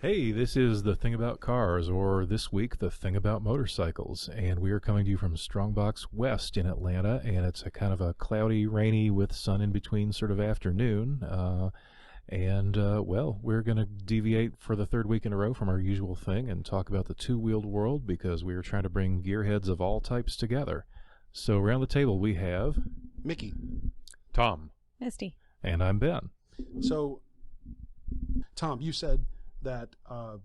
Hey, this is The Thing About Cars, or this week, The Thing About Motorcycles. And we are coming to you from Strongbox West in Atlanta, and it's a kind of a cloudy, rainy, with sun in between sort of afternoon. Well, we're going to deviate for the third week in a row from our usual thing and talk about the two-wheeled world because we are trying to bring gearheads of all types together. So around the table we have... Mickey. Tom. Misty. And I'm Ben. So, Tom, you said that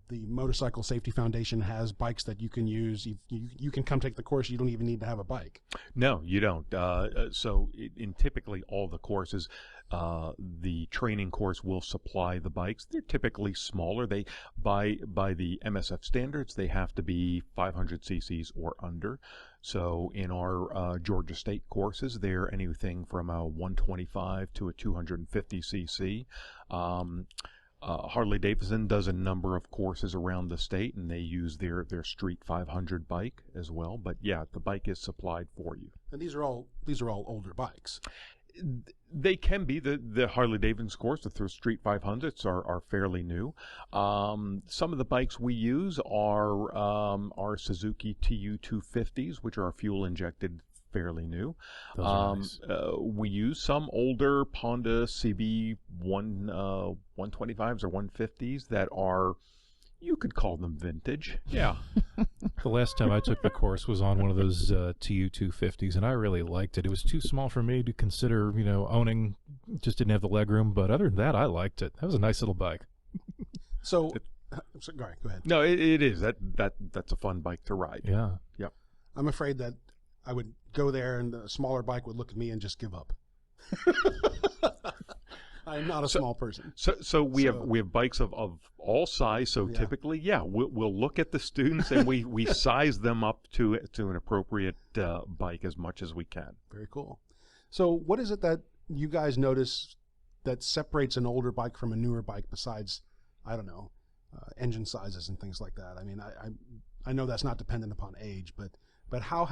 the Motorcycle Safety Foundation has bikes that you can use. You can come take the course. You don't even need to have a bike. No, you don't. In typically all the courses, the training course will supply the bikes. They're typically smaller. They by the MSF standards, they have to be 500 cc's or under. So in our Georgia State courses, they're anything from a 125 to a 250 cc. Harley Davidson does a number of courses around the state, and they use their Street 500 bike as well. But yeah, the bike is supplied for you. And these are all older bikes. They can be. The Harley Davidson course, the Street 500s are fairly new. Some of the bikes we use are Suzuki TU 250s, which are fuel injected, fairly new. Those are nice. We use some older Honda CB 125s or 150s that are, you could call them vintage. Yeah. The last time I took the course was on one of those TU 250s, and I really liked it. It was too small for me to consider, owning. Just didn't have the leg room, but other than that, I liked it. That was a nice little bike. So, go ahead. No, it is. That's a fun bike to ride. Yeah. Yep. I'm afraid that I would go there and the smaller bike would look at me and just give up. I'm not a small person. So we have bikes of all size. So Yeah. typically, we'll look at the students and we size them up to an appropriate bike as much as we can. Very cool. So what is it that you guys notice that separates an older bike from a newer bike besides, I don't know, engine sizes and things like that? I mean, I know that's not dependent upon age, but how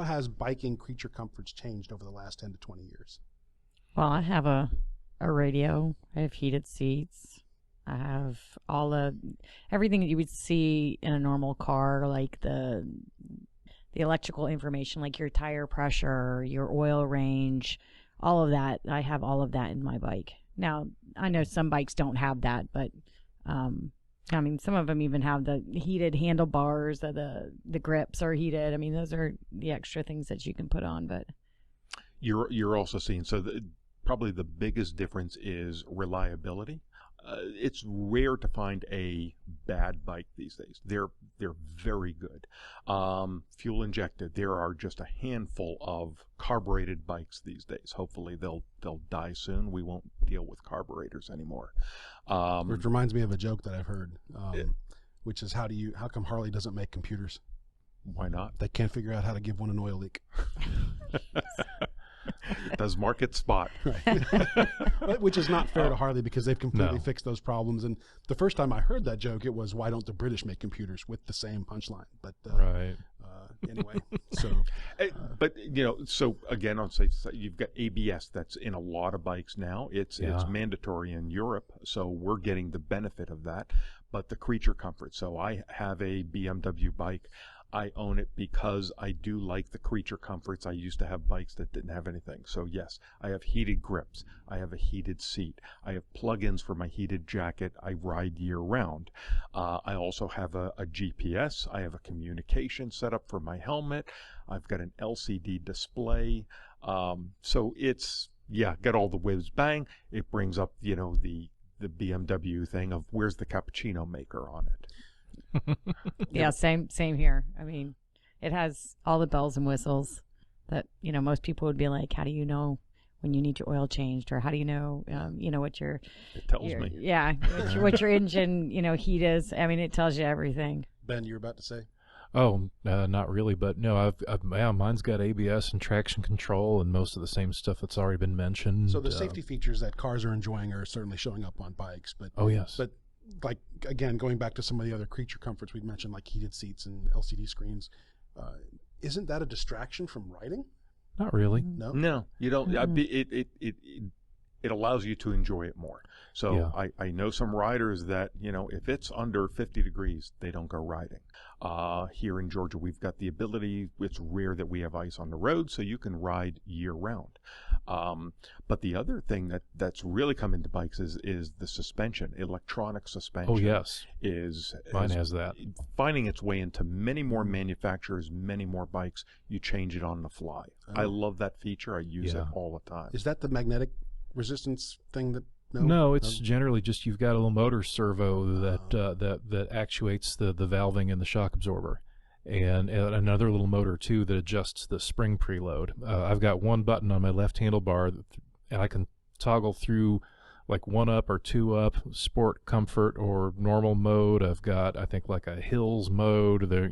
has biking creature comforts changed over the last 10 to 20 years? Well, I have a radio. I have heated seats. I have everything that you would see in a normal car, like the electrical information, like your tire pressure, your oil range, all of that. I have all of that in my bike. Now, I know some bikes don't have that, but I mean, some of them even have the heated handlebars, the grips are heated. I mean, those are the extra things that you can put on. But You're also seeing, probably the biggest difference is reliability. It's rare to find a bad bike these days. They're very good. Fuel injected. There are just a handful of carbureted bikes these days. Hopefully they'll die soon. We won't deal with carburetors anymore. Which reminds me of a joke that I've heard, which is how come Harley doesn't make computers? Why not? They can't figure out how to give one an oil leak. Does market spot. Right. Which is not fair to Harley because they've completely No. fixed those problems. And the first time I heard that joke, it was, why don't the British make computers, with the same punchline? But Right. Anyway, so. But, so again, on safe side, you've got ABS that's in a lot of bikes now. It's mandatory in Europe, so we're getting the benefit of that. But the creature comfort. So I have a BMW bike. I own it because I do like the creature comforts. I used to have bikes that didn't have anything. So yes, I have heated grips. I have a heated seat. I have plug-ins for my heated jacket. I ride year round. I also have a GPS. I have a communication setup for my helmet. I've got an LCD display. So it's, got all the whiz bang. It brings up, the BMW thing of where's the cappuccino maker on it. yeah, same here. I mean, it has all the bells and whistles that most people would be like, how do you know when you need your oil changed, or how do you know what your It tells me. Yeah, what your engine heat is. I mean, it tells you everything. Ben, you were about to say? Oh, not really, but no, mine's got ABS and traction control and most of the same stuff that's already been mentioned. So the safety features that cars are enjoying are certainly showing up on bikes. But oh, yes. But like, again, going back to some of the other creature comforts we've mentioned, like heated seats and LCD screens, isn't that a distraction from riding? Not really. No. No, you don't. it allows you to enjoy it more. So I know some riders that, if it's under 50 degrees, they don't go riding. Here in Georgia, we've got the ability, it's rare that we have ice on the road, so you can ride year round. But the other thing that's really come into bikes is the suspension, electronic suspension. Oh, yes. Mine has that. Finding its way into many more manufacturers, many more bikes. You change it on the fly. I love that feature. I use it all the time. Is that the magnetic resistance thing that? No, it's generally just you've got a little motor servo that actuates the valving and the shock absorber, and another little motor too that adjusts the spring preload. I've got one button on my left handlebar, and I can toggle through like 1 up or 2 up, sport, comfort, or normal mode. I've got, I think, like a hills mode. There,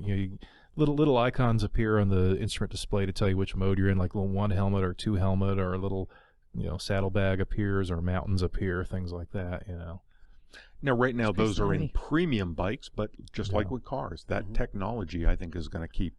little icons appear on the instrument display to tell you which mode you're in, like a little 1 helmet or 2 helmet, or a little saddlebag appears, or mountains appear, things like that. Now, right now, those are in premium bikes, but just like with cars, that technology, I think, is going to keep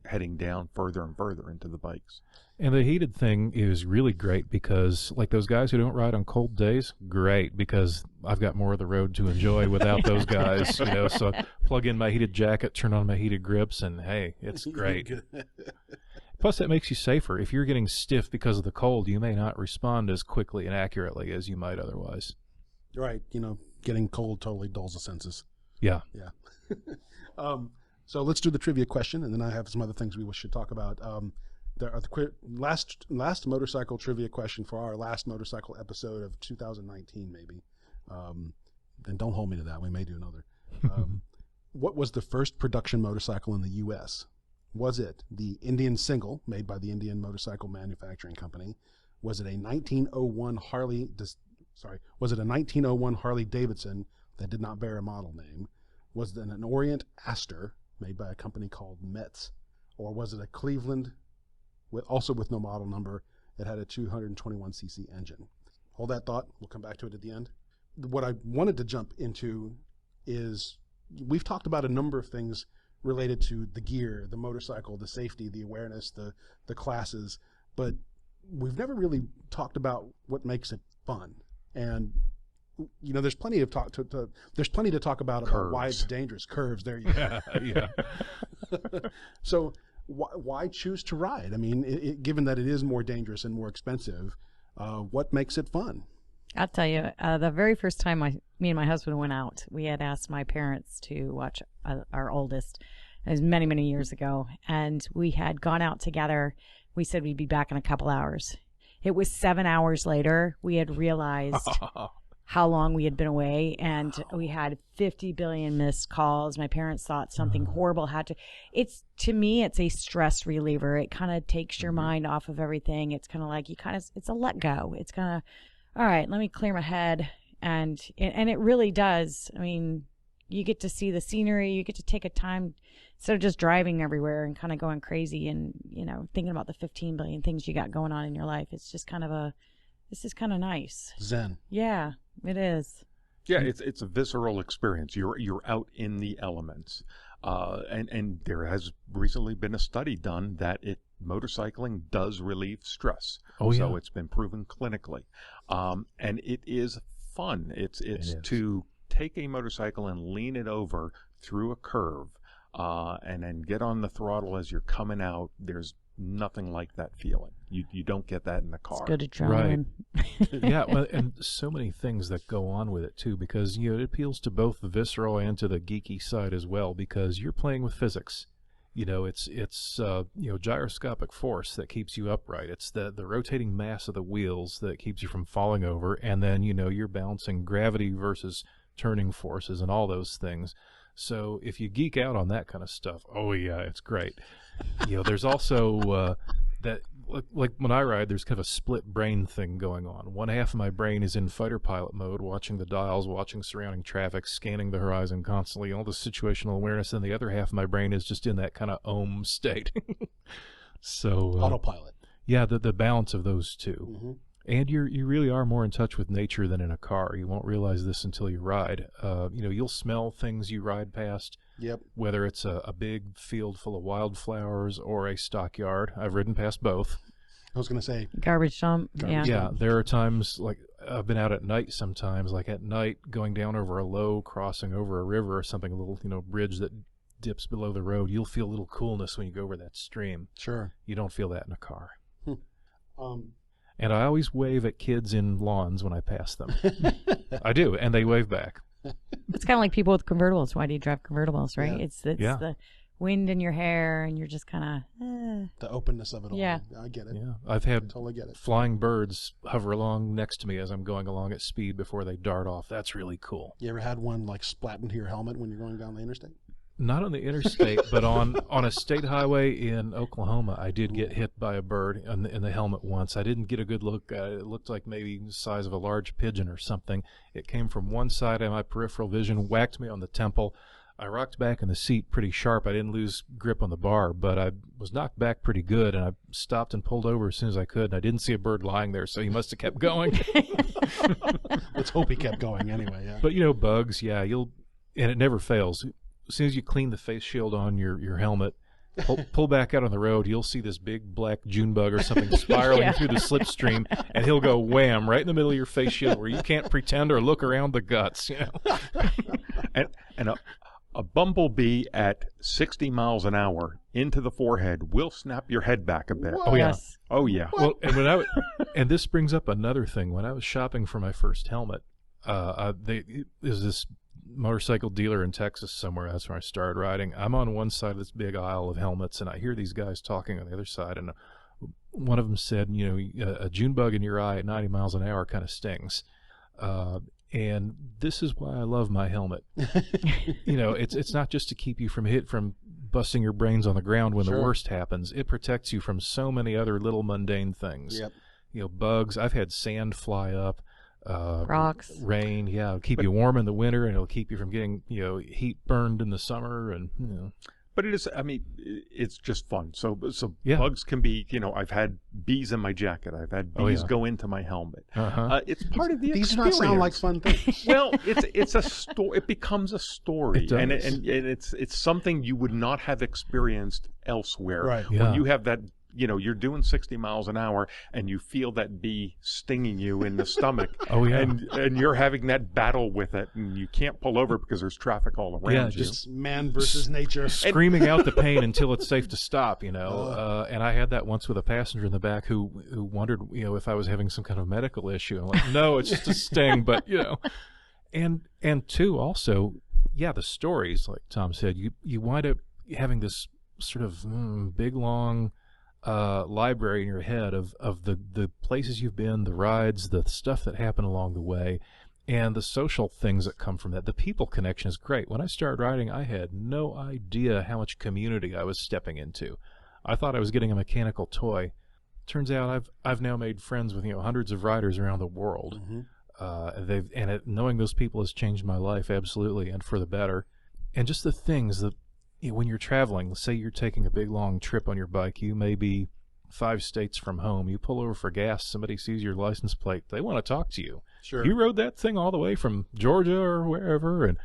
heading down further and further into the bikes. And the heated thing is really great because, like those guys who don't ride on cold days, great, because I've got more of the road to enjoy without those guys, so plug in my heated jacket, turn on my heated grips, and hey, it's great. Plus, that makes you safer. If you're getting stiff because of the cold, you may not respond as quickly and accurately as you might otherwise. Right. Getting cold totally dulls the senses. Yeah. So let's do the trivia question, and then I have some other things we should talk about. There are the last motorcycle trivia question for our last motorcycle episode of 2019, maybe. And don't hold me to that. We may do another. What was the first production motorcycle in the U.S.? Was it the Indian Single, made by the Indian Motorcycle Manufacturing Company? Was it a 1901 Was it a 1901 Harley Davidson that did not bear a model name? Was it an Orient Aster, made by a company called Metz? Or was it a Cleveland, also with no model number, that had a 221cc engine? Hold that thought. We'll come back to it at the end. What I wanted to jump into is, we've talked about a number of things related to the gear, the motorcycle, the safety, the awareness, the classes, but we've never really talked about what makes it fun. And there's plenty of there's plenty to talk about why it's dangerous. Curves, there you go. Yeah. So why choose to ride? I mean, given that it is more dangerous and more expensive, what makes it fun? I'll tell you, the very first time me and my husband went out, we had asked my parents to watch our oldest. It was many, many years ago. And we had gone out together. We said we'd be back in a couple hours. It was 7 hours later. We had realized how long we had been away. And we had 50 billion missed calls. My parents thought something horrible had to. To me, it's a stress reliever. It kind of takes your mind off of everything. It's kind of like it's a let go. It's kind of, all right, let me clear my head. And it really does. I mean, you get to see the scenery. You get to take a time instead of just driving everywhere and kind of going crazy and, thinking about the 15 billion things you got going on in your life. It's just this is kind of nice. Zen. Yeah, it is. Yeah, it's a visceral experience. You're out in the elements. And there has recently been a study done that motorcycling does relieve stress. Oh, yeah. So it's been proven clinically. And it is fun. It's to take a motorcycle and lean it over through a curve, and then get on the throttle as you're coming out. There's nothing like that feeling. You don't get that in the car. It's good adrenaline. Right. Yeah, well, and so many things that go on with it too, because it appeals to both the visceral and to the geeky side as well, because you're playing with physics. It's gyroscopic force that keeps you upright. It's the rotating mass of the wheels that keeps you from falling over, and then you're balancing gravity versus turning forces and all those things. So if you geek out on that kind of stuff, oh yeah, it's great. There's also that, like when I ride, there's kind of a split brain thing going on. One half of my brain is in fighter pilot mode, watching the dials, watching surrounding traffic, scanning the horizon constantly, all the situational awareness, and the other half of my brain is just in that kind of om state. So autopilot. Yeah, the balance of those two. Mm-hmm. And you really are more in touch with nature than in a car. You won't realize this until you ride. You'll smell things you ride past. Yep. Whether it's a big field full of wildflowers or a stockyard. I've ridden past both. I was going to say Garbage dump. Yeah. Yeah, there are times like I've been out at night sometimes, like at night going down over a low, crossing over a river or something, a little, bridge that dips below the road. You'll feel a little coolness when you go over that stream. Sure. You don't feel that in a car. Um, And I always wave at kids in lawns when I pass them. I do, and they wave back. It's kind of like people with convertibles. Why do you drive convertibles, right? Yeah. It's Yeah. the wind in your hair, and you're just kind of. the openness of it all. Yeah. I get it. Yeah, I've I had totally get it. flying birds hover along next to me as I'm going along at speed before they dart off. That's really cool. You ever had one like splat into your helmet when you're going down the interstate? Not on the interstate, but on a state highway in Oklahoma, I did get hit by a bird in the helmet once. I didn't get a good look at it. It looked like maybe the size of a large pigeon or something. It came from one side of my peripheral vision, whacked me on the temple. I rocked back in the seat pretty sharp. I didn't lose grip on the bar, but I was knocked back pretty good, and I stopped and pulled over as soon as I could, and I didn't see a bird lying there, so he must have kept going. Let's hope he kept going anyway. Yeah. But, bugs, yeah, and it never fails. As soon as you clean the face shield on your helmet, pull back out on the road, you'll see this big black June bug or something spiraling Yeah. through the slipstream, and he'll go wham right in the middle of your face shield where you can't pretend or look around the guts. And a bumblebee at 60 miles an hour into the forehead will snap your head back a bit. What? Oh, yeah. Yes. Oh, yeah. Well, and this brings up another thing. When I was shopping for my first helmet, there's this motorcycle dealer in Texas somewhere. That's where I started riding. I'm on one side of this big aisle of helmets, and I hear these guys talking on the other side. And one of them said, a June bug in your eye at 90 miles an hour kind of stings. And this is why I love my helmet. It's not just to keep you from busting your brains on the ground when Sure. the worst happens. It protects you from so many other little mundane things. Yep. Bugs. I've had sand fly up. Rocks. Rain, yeah, it'll keep you warm in the winter, and it'll keep you from getting, heat burned in the summer, and But it is, it's just fun. So Yeah. bugs can be, I've had bees in my jacket. I've had bees Oh, yeah. go into my helmet. uh-huh. It's part of the These do experience. not sound like fun things. Well, it's a story. It becomes a story, It does. and it's something you would not have experienced elsewhere. Right. Yeah. When you have that, you're doing 60 miles an hour, and you feel that bee stinging you in the stomach. Oh, yeah. And you're having that battle with it, and you can't pull over because there's traffic all around Yeah, you. just- It's man versus nature. Screaming out the pain until it's safe to stop, and I had that once with a passenger in the back who wondered, if I was having some kind of medical issue. I'm like, no, it's just a sting, but and two, also, yeah, the stories, like Tom said, you wind up having this sort of big long library in your head of the places you've been, the rides, the stuff that happened along the way, and the social things that come from that. The people connection is great. When I started riding, I had no idea how much community I was stepping into. I thought I was getting a mechanical toy. Turns out I've now made friends with hundreds of riders around the world. Mm-hmm. Knowing those people has changed my life absolutely, and for the better. And just the things that when you're traveling, say you're taking a big long trip on your bike, you may be 5 states from home. You pull over for gas, somebody sees your license plate, they want to talk to you. Sure. You rode that thing all the way from Georgia or wherever, and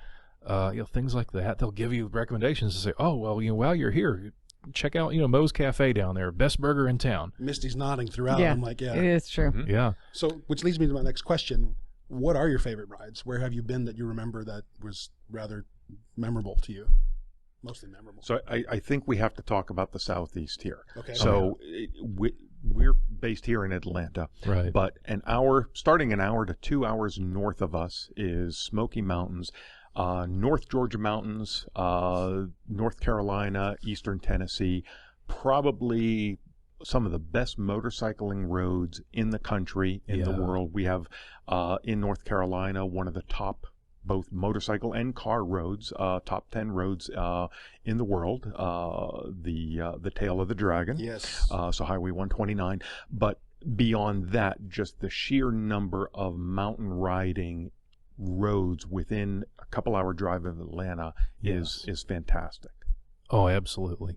things like that. They'll give you recommendations to say, oh, well, while you're here, check out Moe's Cafe down there, best burger in town. Misty's nodding throughout. Yeah. I'm like, yeah. It is true. Mhm. Yeah. So, which leads me to my next question. What are your favorite rides? Where have you been that you remember that was rather memorable to you? Mostly memorable. So I think we have to talk about the Southeast here. Okay. So we're based here in Atlanta, Right. but starting an hour to 2 hours north of us is Smoky Mountains, North Georgia Mountains, North Carolina, Eastern Tennessee, probably some of the best motorcycling roads in the country, in the Yeah. world. We have in North Carolina one of the top both motorcycle and car roads, top 10 roads in the world, the Tail of the Dragon. Yes. So Highway 129. But beyond that, just the sheer number of mountain riding roads within a couple-hour drive of Atlanta Yes. is fantastic. Oh, absolutely.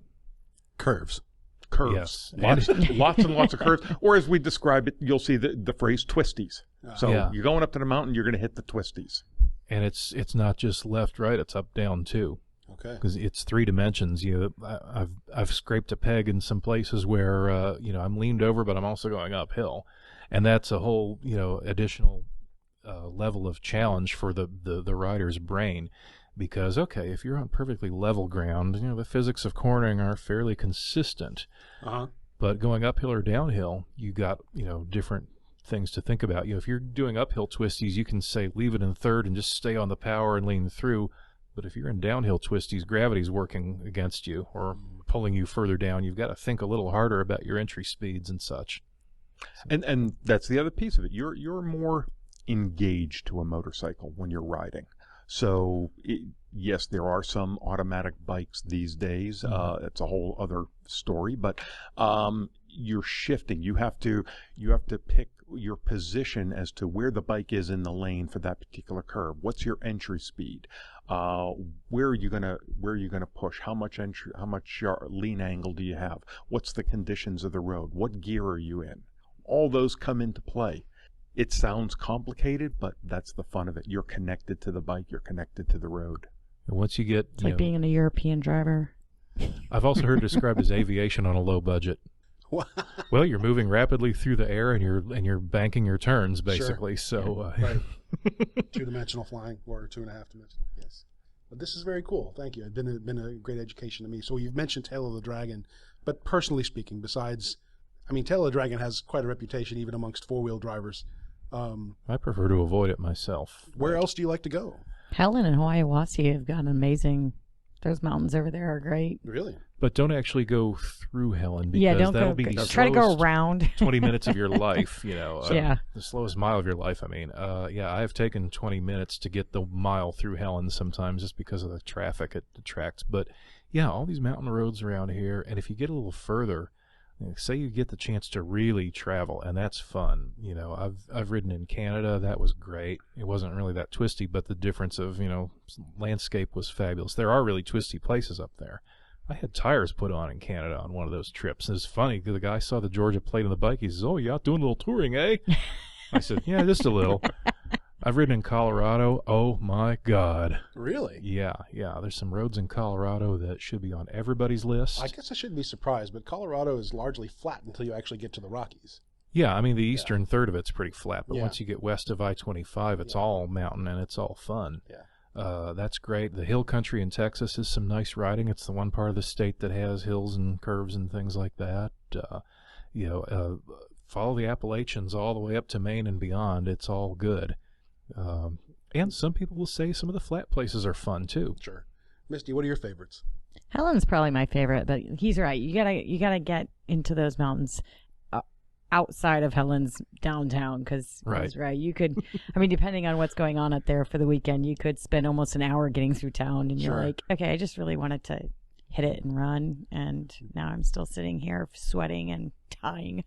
Curves. Curves. Yes. Lots and lots of curves. Or as we describe it, you'll see the phrase twisties. So Yeah. you're going up to the mountain, you're going to hit the twisties. And it's not just left, right, it's up, down, too. Okay. Because it's 3 dimensions. I've scraped a peg in some places where I'm leaned over, but I'm also going uphill, and that's a whole additional level of challenge for the rider's brain. Because if you're on perfectly level ground, the physics of cornering are fairly consistent. But going uphill or downhill, you got different things to think about. If you're doing uphill twisties, you can say leave it in third and just stay on the power and lean through. But if you're in downhill twisties, gravity's working against you or pulling you further down. You've got to think a little harder about your entry speeds and such. And that's the other piece of it. You're more engaged to a motorcycle when you're riding. So yes, there are some automatic bikes these days. It's a whole other story, but you're shifting. You have to pick your position as to where the bike is in the lane for that particular curve. What's your entry speed? Where are you gonna push? How much lean angle do you have? What's the conditions of the road? What gear are you in? All those come into play. It sounds complicated, but that's the fun of it. You're connected to the bike. You're connected to the road. And once you get, it's like being a European driver. I've also heard described as aviation on a low budget. Well, you're moving rapidly through the air, and you're banking your turns basically. Sure. So, right. 2-dimensional flying or 2.5-dimensional. Yes. But this is very cool. Thank you. It's been a great education to me. So you've mentioned Tail of the Dragon, but personally speaking, besides, Tail of the Dragon has quite a reputation even amongst 4-wheel drivers. I prefer to avoid it myself. Where else do you like to go? Helen and Hiawassee have got amazing. Those mountains over there are great. Really? But don't actually go through Helen, because don't that'll go. be the Try to go around. 20 minutes of your life. Yeah. The slowest mile of your life. I have taken 20 minutes to get the mile through Helen sometimes, just because of the traffic it attracts. But yeah, all these mountain roads around here, and if you get a little further, say you get the chance to really travel, and that's fun. I've ridden in Canada. That was great. It wasn't really that twisty, but the difference of landscape was fabulous. There are really twisty places up there. I had tires put on in Canada on one of those trips. It's funny because the guy saw the Georgia plate on the bike. He says, "Oh, you're out doing a little touring, eh?" I said, "Yeah, just a little." I've ridden in Colorado. Oh my God. Really? Yeah. There's some roads in Colorado that should be on everybody's list. I guess I shouldn't be surprised, but Colorado is largely flat until you actually get to the Rockies. Yeah, the eastern third of it's pretty flat, but Yeah. once you get west of I-25, it's all mountain and it's all fun. Yeah. That's great. The hill country in Texas is some nice riding. It's the one part of the state that has hills and curves and things like that. Follow the Appalachians all the way up to Maine and beyond. It's all good. And some people will say some of the flat places are fun too. Sure. Misty, what are your favorites? Helen's probably my favorite, but he's right. You gotta get into those mountains outside of Helen's downtown, because he's right. You could, depending on what's going on up there for the weekend, you could spend almost an hour getting through town, and you're like, okay, I just really wanted to hit it and run, and now I'm still sitting here sweating and dying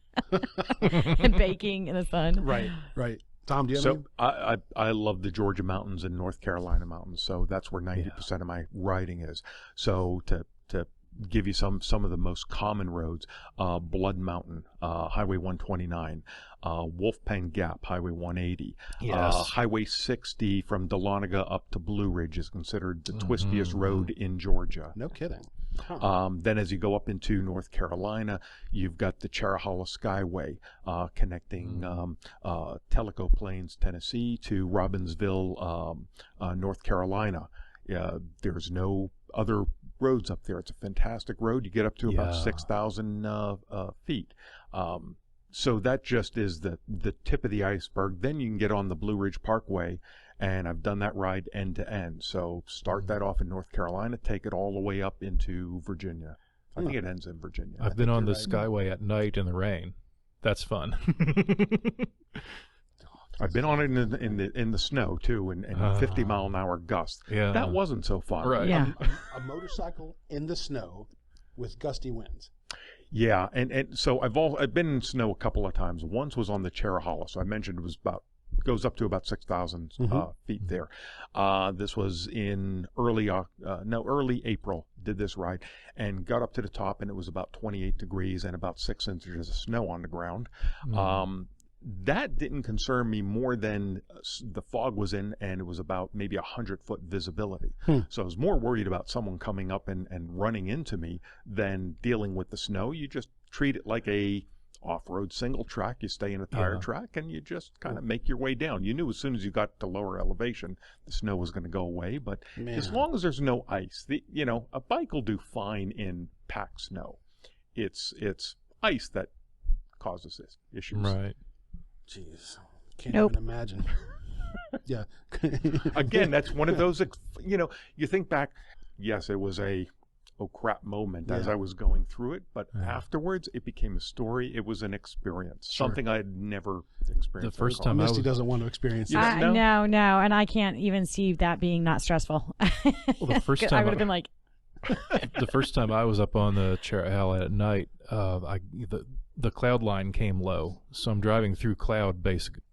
and baking in the sun. Right. Tom, do you have any? I love the Georgia mountains and North Carolina mountains, so that's where 90% of my riding is. So to give you some of the most common roads, Blood Mountain, Highway 129, Wolfpen Gap, Highway 180, Highway 60 from Dahlonega up to Blue Ridge is considered the twistiest road in Georgia. No kidding. Huh. Then as you go up into North Carolina, you've got the Cherahalla Skyway connecting Tellico Plains, Tennessee to Robbinsville, North Carolina. There's no other roads up there. It's a fantastic road. You get up to about 6,000 feet. So that just is the tip of the iceberg. Then you can get on the Blue Ridge Parkway, and I've done that ride end to end. So start that off in North Carolina, take it all the way up into Virginia. I think it ends in Virginia. I've been on the Skyway at night in the rain. That's fun. I've been on it in the snow too, and 50-mile-an-hour gusts. Yeah, that wasn't so fun. Right. Yeah. A motorcycle in the snow with gusty winds. Yeah, and so I've been in snow a couple of times. Once was on the Cherahalla, so I mentioned it was goes up to about 6,000 feet there. This was in early April. Did this ride and got up to the top, and it was about 28 degrees and about 6 inches of snow on the ground. that didn't concern me more than the fog was in, and it was about maybe 100-foot visibility. So I was more worried about someone coming up and running into me than dealing with the snow. You just treat it like a off-road single track. You stay in a tire track, and you just kind of make your way down. You knew as soon as you got to lower elevation, the snow was going to go away. But as long as there's no ice, a bike will do fine in packed snow. It's ice that causes issues. Right. Jeez, can't even imagine. Yeah. Again, that's one of those, you think back, yes, it was a oh crap moment as I was going through it, but afterwards it became a story. It was an experience, something I had never experienced. The first time Misty doesn't want to experience it. that. No, and I can't even see that being not stressful. Well, the first time I would have been like, the first time I was up on the Cherahal at night, the cloud line came low, so I'm driving through cloud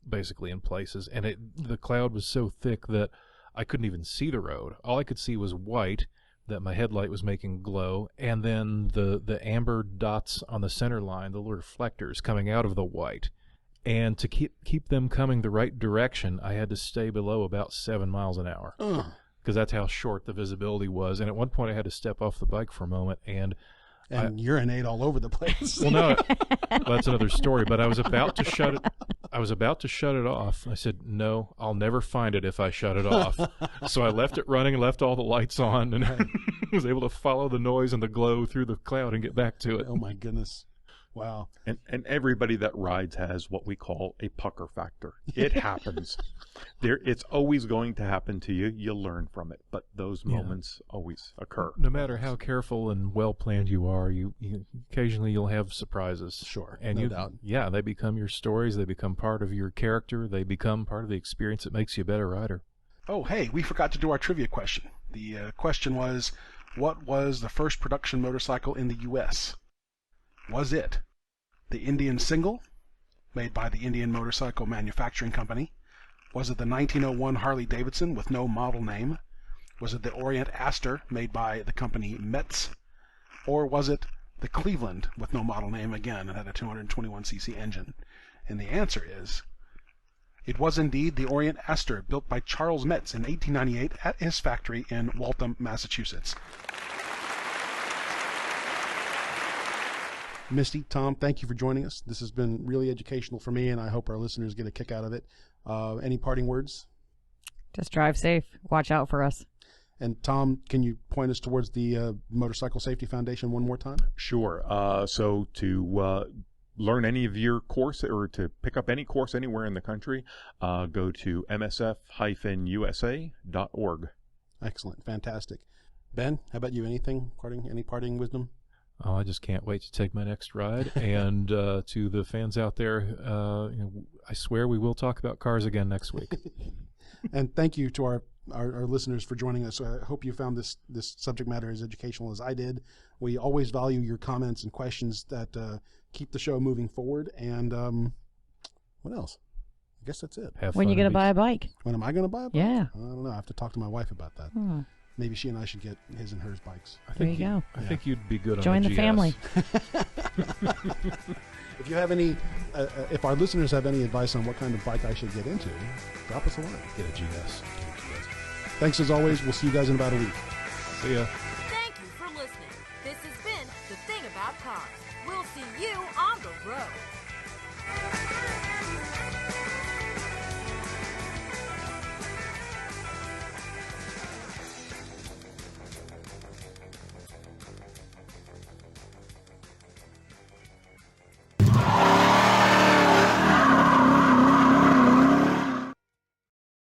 basically in places, and the cloud was so thick that I couldn't even see the road. All I could see was white that my headlight was making glow, and then the amber dots on the center line, the little reflectors coming out of the white. And to keep them coming the right direction, I had to stay below about 7 miles an hour, because that's how short the visibility was. And at one point I had to step off the bike for a moment and urinate all over the place. Well, no, that's another story. But I was about to shut it. I was about to shut it off. I said, "No, I'll never find it if I shut it off." So I left it running, left all the lights on, and was able to follow the noise and the glow through the cloud and get back to it. Oh my goodness! Wow. And everybody that rides has what we call a pucker factor. It happens. It's always going to happen to you. You'll learn from it, but those moments always occur. No matter how careful and well planned you are, you occasionally you'll have surprises. Sure, and no doubt. Yeah, they become your stories. They become part of your character. They become part of the experience that makes you a better rider. Oh, hey, we forgot to do our trivia question. The question was, what was the first production motorcycle in the U.S.? Was it the Indian Single, made by the Indian Motorcycle Manufacturing Company? Was it the 1901 Harley-Davidson with no model name? Was it the Orient Aster, made by the company Metz? Or was it the Cleveland with no model name again and had a 221cc engine? And the answer is, it was indeed the Orient Aster, built by Charles Metz in 1898 at his factory in Waltham, Massachusetts. Misty, Tom, thank you for joining us. This has been really educational for me, and I hope our listeners get a kick out of it. Any parting words? Just drive safe. Watch out for us. And Tom, can you point us towards the Motorcycle Safety Foundation one more time? Sure. So to learn any of your course or to pick up any course anywhere in the country, go to msf-usa.org. Excellent. Fantastic. Ben, how about you? Any parting wisdom? Oh, I just can't wait to take my next ride. And to the fans out there, I swear we will talk about cars again next week. And thank you to our listeners for joining us. I hope you found this subject matter as educational as I did. We always value your comments and questions that keep the show moving forward. And what else? I guess that's it. When are you going to buy a bike? When am I going to buy a bike? Yeah. I don't know. I have to talk to my wife about that. Maybe she and I should get his and hers bikes. There you go. I think you'd be good on Join a the GS. family. If you have any, if our listeners have any advice on what kind of bike I should get into, drop us a line. Get a GS. Thanks as always. We'll see you guys in about a week. See ya. Thank you for listening. This has been The Thing About Cars. We'll see you on the road.